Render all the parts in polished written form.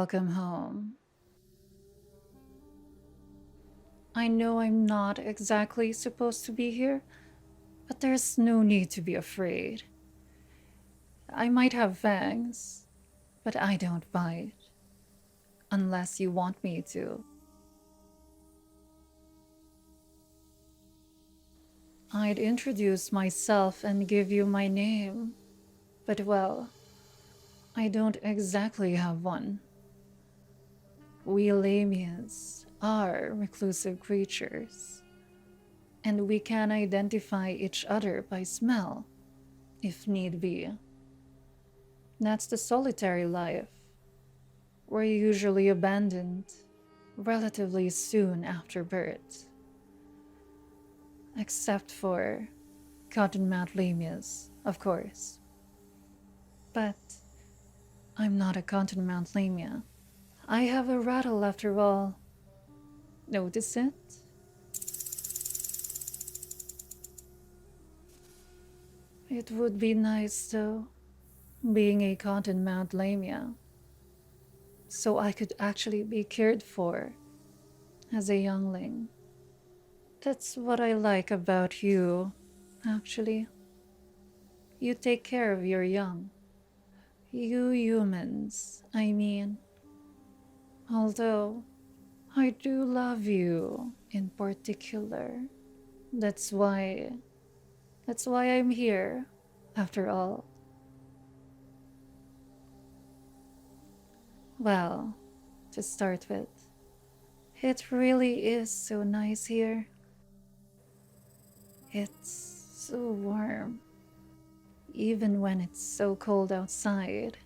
welcome home. I know I'm not exactly supposed to be here, but there's no need to be afraid. I might have fangs, but I don't bite. Unless you want me to. I'd introduce myself and give you my name, but well, I don't exactly have one. We Lamias are reclusive creatures, and we can identify each other by smell, if need be. That's the solitary life. We're usually abandoned relatively soon after birth. Except for cottonmouth lamias, of course. But I'm not a cottonmouth lamia. I have a rattle after all. Notice it? It would be nice, though, being a cottonmouth lamia, so I could actually be cared for as a youngling. That's what I like about you, actually. You take care of your young. You humans, I mean. Although, I do love you in particular. That's why. That's why I'm here, after all. Well, to start with, it really is so nice here. It's so warm, even when it's so cold outside.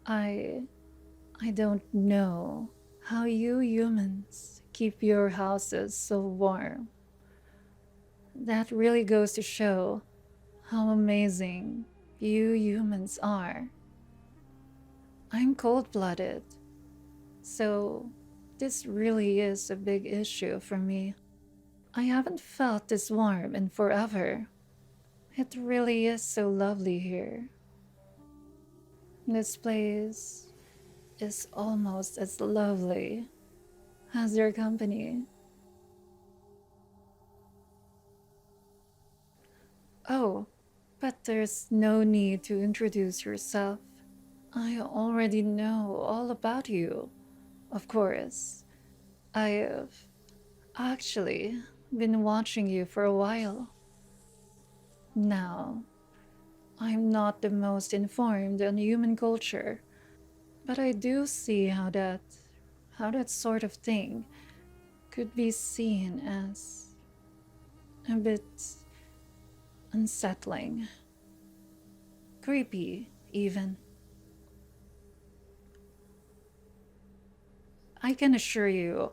I I don't know how you humans keep your houses so warm. That really goes to show how amazing you humans are. I'm cold-blooded, so this really is a big issue for me. I haven't felt this warm in forever. It really is so lovely here. This place is almost as lovely as your company. Oh, but there's no need to introduce yourself. I already know all about you, of course. I've actually been watching you for a while. Now, I'm not the most informed on human culture, but I do see how that sort of thing could be seen as a bit unsettling, creepy even. I can assure you,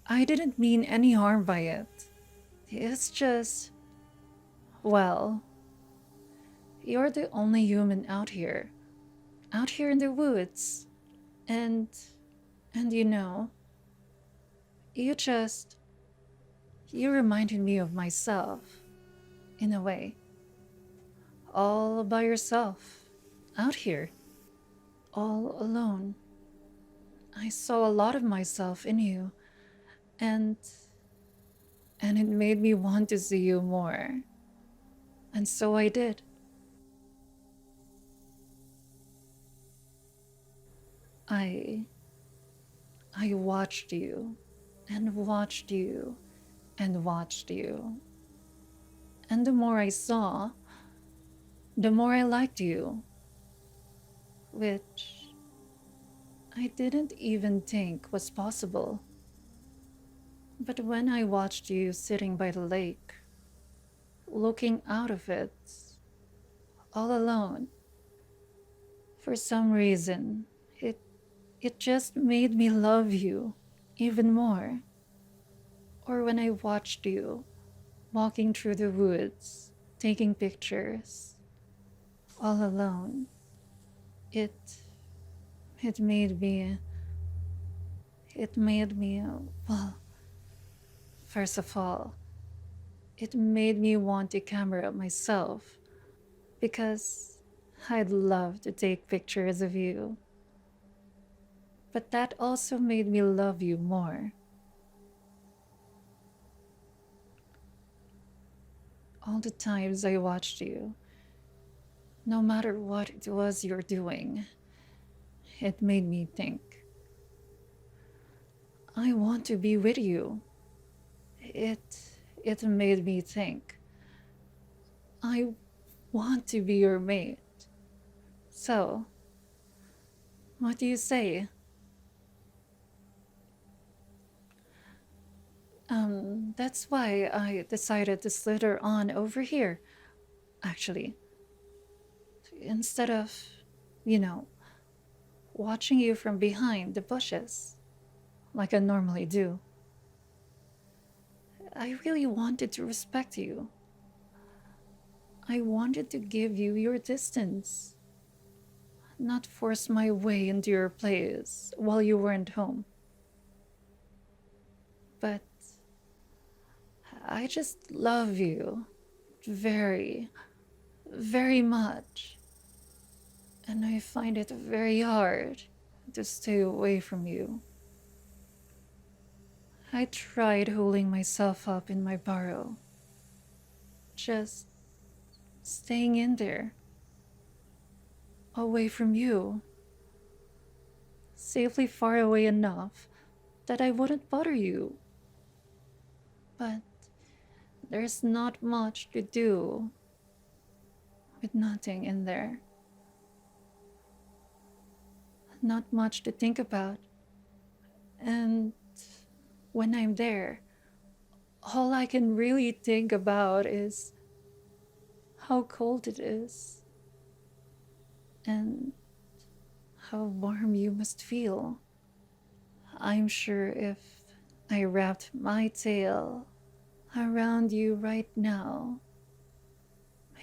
I didn't mean any harm by it. It's just, well, you're the only human out here in the woods. And, and you just, you reminded me of myself, in a way. All by yourself, out here, all alone. I saw a lot of myself in you, and it made me want to see you more. And so I did. I I watched you and watched you and watched you. And the more I saw, the more I liked you, which I didn't even think was possible. But when I watched you sitting by the lake, looking out of it, all alone, for some reason, it just made me love you even more. Or when I watched you walking through the woods, taking pictures, all alone, it it made me it made me well, first of all, it made me want to camera myself because I'd love to take pictures of you. But that also made me love you more. All the times I watched you, no matter what it was you're doing, it made me think. I want to be with you. It made me think. I want to be your mate. So, what do you say? That's why I decided to slither on over here, actually. Instead of, you know, watching you from behind the bushes, like I normally do. I really wanted to respect you. I wanted to give you your distance, not force my way into your place while you weren't home. But I just love you very, very much. And I find it very hard to stay away from you. I tried holding myself up in my burrow, just staying in there, away from you, safely far away enough that I wouldn't bother you. But there's not much to do with nothing in there. Not much to think about. And when I'm there, all I can really think about is how cold it is and how warm you must feel. I'm sure if I wrapped my tail around you right now,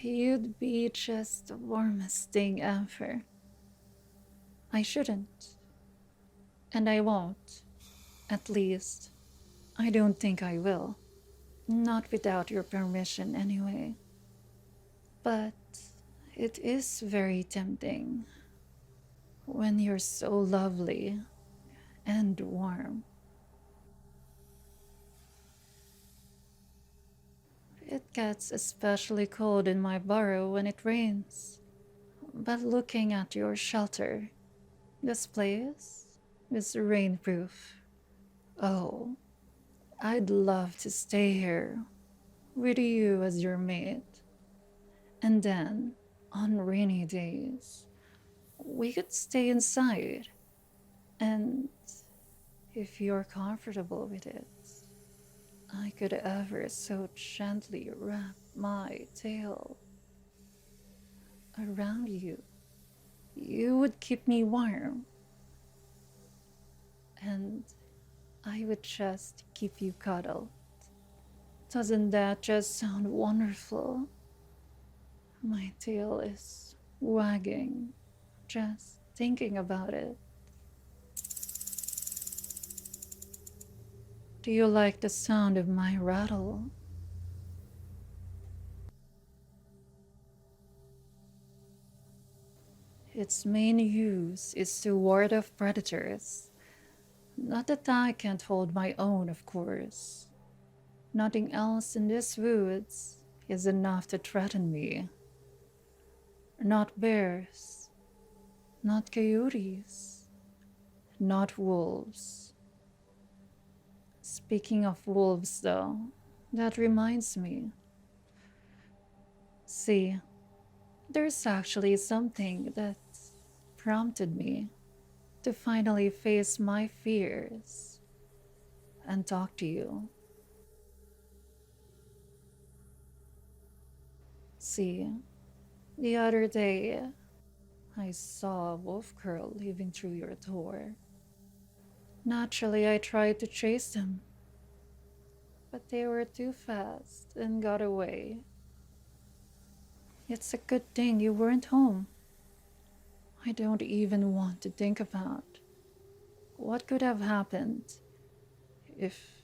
you'd be just the warmest thing ever. I shouldn't. And I won't. At least, I don't think I will. Not without your permission, anyway. But it is very tempting when you're so lovely and warm. It gets especially cold in my burrow when it rains. But looking at your shelter, this place is rainproof. Oh, I'd love to stay here with you as your mate. And then, on rainy days, we could stay inside. And if you're comfortable with it, I could ever so gently wrap my tail around you. You would keep me warm. And I would just keep you cuddled. Doesn't that just sound wonderful? My tail is wagging just thinking about it. Do you like the sound of my rattle? Its main use is to ward off predators. Not that I can't hold my own, of course. Nothing else in these woods is enough to threaten me. Not bears, not coyotes, not wolves. Speaking of wolves, though, that reminds me. See, there's actually something that prompted me to finally face my fears and talk to you. See, the other day, I saw a wolf girl leaving through your door. Naturally, I tried to chase them, but they were too fast and got away. It's a good thing you weren't home. I don't even want to think about what could have happened if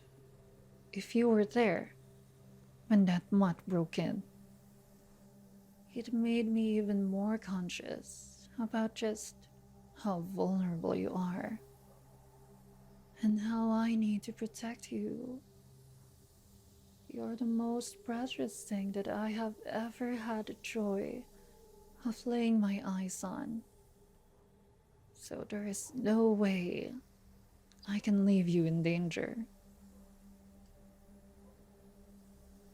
you were there when that mutt broke in. It made me even more conscious about just how vulnerable you are. and how I need to protect you. You're the most precious thing that I have ever had the joy of laying my eyes on. So there is no way I can leave you in danger.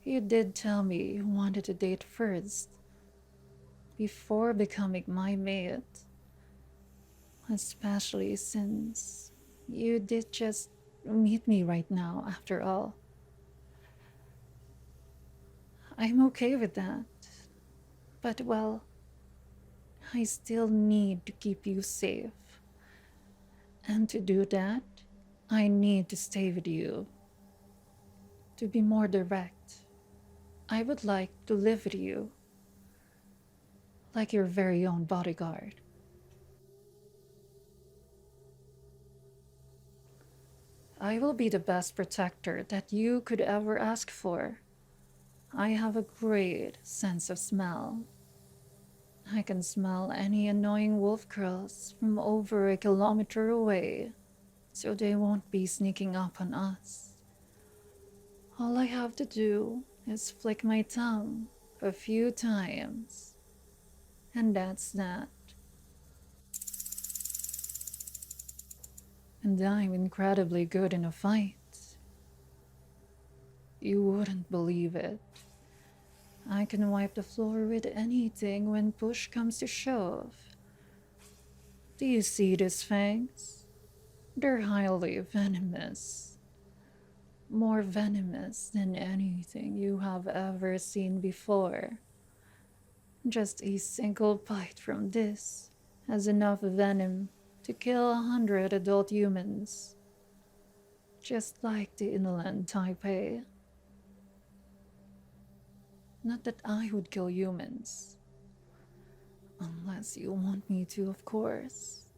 You did tell me you wanted to date first, before becoming my mate. Especially since you did just meet me right now, after all. I'm okay with that. But, well, I still need to keep you safe. And to do that, I need to stay with you. To be more direct, I would like to live with you, like your very own bodyguard. I will be the best protector that you could ever ask for. I have a great sense of smell. I can smell any annoying wolf girls from over a kilometer away, so they won't be sneaking up on us. All I have to do is flick my tongue a few times, and that's that. And I'm incredibly good in a fight. You wouldn't believe it. I can wipe the floor with anything when push comes to shove. Do you see these fangs? They're highly venomous. More venomous than anything you have ever seen before. Just a single bite from this has enough venom to kill 100 adult humans. Just like the inland Taipei. Not that I would kill humans. Unless you want me to, of course.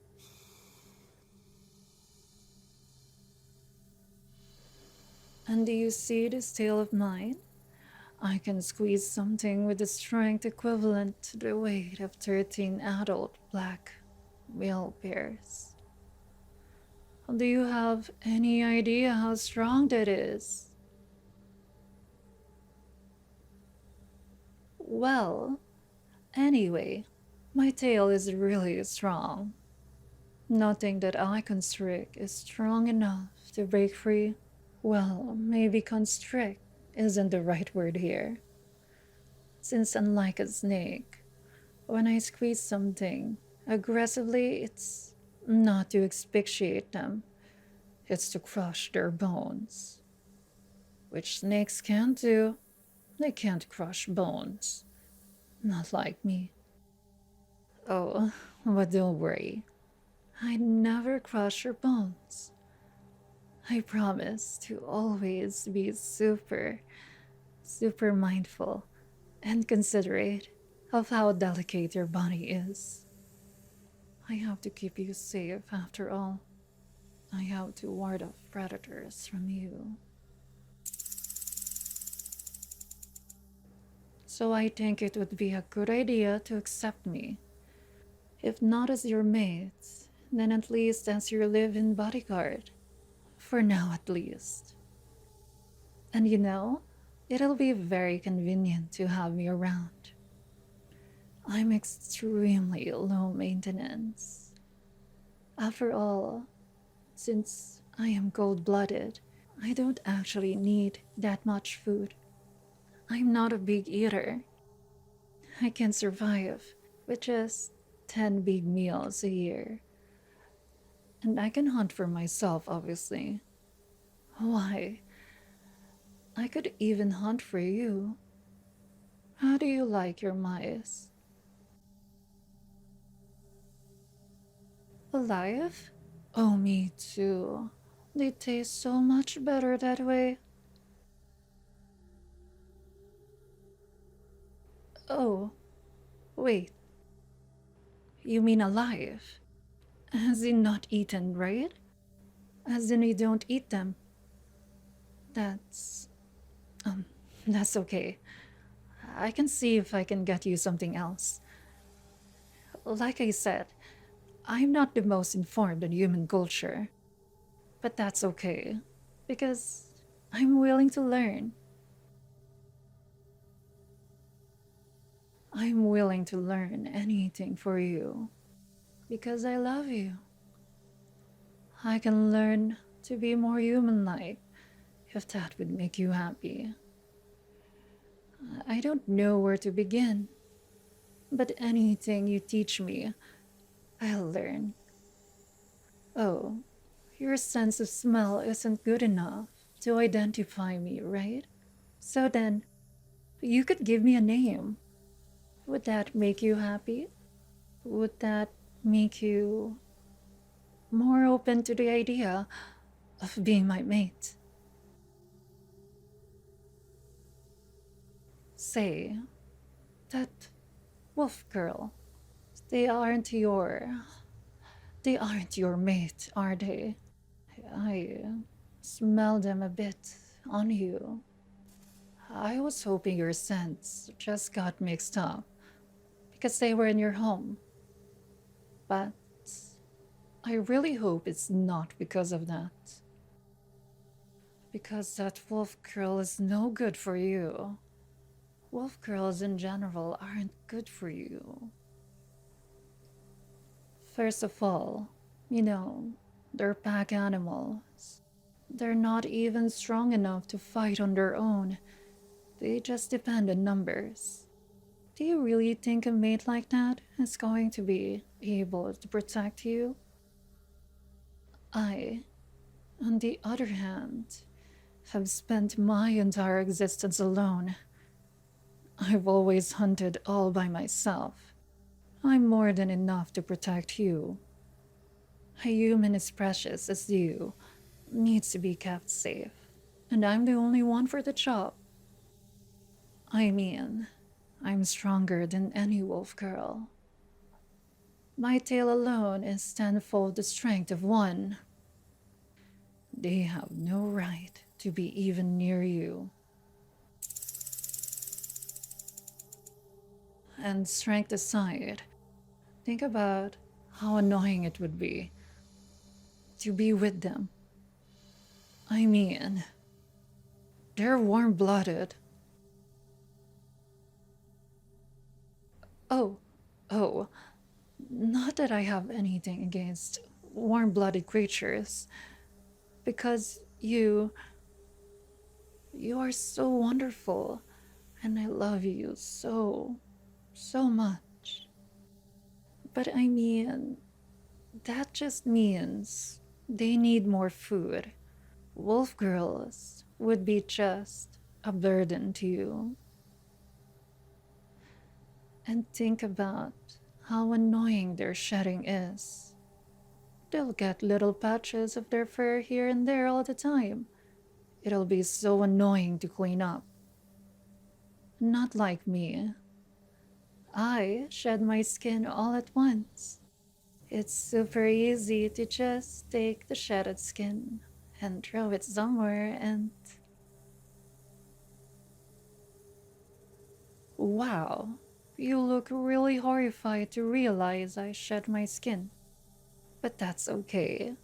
And do you see this tail of mine? I can squeeze something with a strength equivalent to the weight of 13 adult black male bears. Do you have any idea how strong that is? Well, anyway, my tail is really strong. Nothing that I constrict is strong enough to break free. Well, maybe constrict isn't the right word here. Since unlike a snake, when I squeeze something aggressively, it's not to asphyxiate them, it's to crush their bones. Which snakes can't do. They can't crush bones. Not like me. Oh, but don't worry. I'd never crush your bones. I promise to always be super mindful and considerate of how delicate your body is. I have to keep you safe after all. I have to ward off predators from you. So I think it would be a good idea to accept me. If not as your mate, then at least as your live-in bodyguard. For now, at least. And you know, it'll be very convenient to have me around. I'm extremely low maintenance. After all, since I am cold-blooded, I don't actually need that much food. I'm not a big eater. I can survive with just 10 big meals a year. And I can hunt for myself, obviously. Why, I could even hunt for you. How do you like your mice? Alive? Oh, me too. They taste so much better that way. Oh, wait. You mean alive? As in not eaten, right? As in you don't eat them. That's... um, that's okay. I can see if I can get you something else. Like I said, I'm not the most informed on human culture. But that's okay, because I'm willing to learn. I'm willing to learn anything for you, because I love you. I can learn to be more human-like, if that would make you happy. I don't know where to begin, but anything you teach me, I'll learn. Oh, your sense of smell isn't good enough to identify me, right? So then, you could give me a name. Would that make you happy? Would that make you more open to the idea of being my mate? Say, that wolf girl, they aren't your... They aren't your mate, are they? I smell them a bit on you. I was hoping your scents just got mixed up because they were in your home. But I really hope it's not because of that. Because that wolf girl is no good for you. Wolf girls in general aren't good for you. First of all, they're pack animals. They're not even strong enough to fight on their own. They just depend on numbers. Do you really think a mate like that is going to be able to protect you? I, on the other hand, have spent my entire existence alone. I've always hunted all by myself. I'm more than enough to protect you. A human as precious as you needs to be kept safe, and I'm the only one for the job. I mean, I'm stronger than any wolf girl. My tail alone is tenfold the strength of one. They have no right to be even near you. And strength aside, think about how annoying it would be to be with them. I mean, they're warm-blooded. Oh, oh, not that I have anything against warm-blooded creatures, because you are so wonderful, and I love you so, so much. But I mean, that just means they need more food. Wolf girls would be just a burden to you. And think about how annoying their shedding is. They'll get little patches of their fur here and there all the time. It'll be so annoying to clean up. Not like me. I shed my skin all at once. It's super easy to just take the shedded skin and throw it somewhere and... Wow, you look really horrified to realize I shed my skin. But that's okay.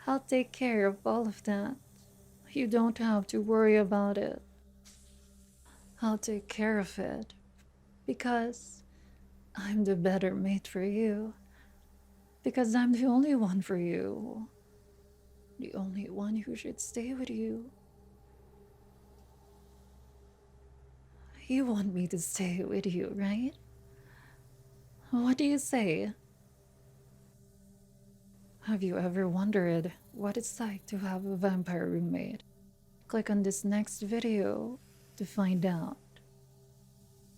I'll take care of all of that. You don't have to worry about it. I'll take care of it because I'm the better mate for you. Because I'm the only one for you. The only one who should stay with you. You want me to stay with you, right? What do you say? Have you ever wondered what it's like to have a vampire roommate? Click on this next video to find out.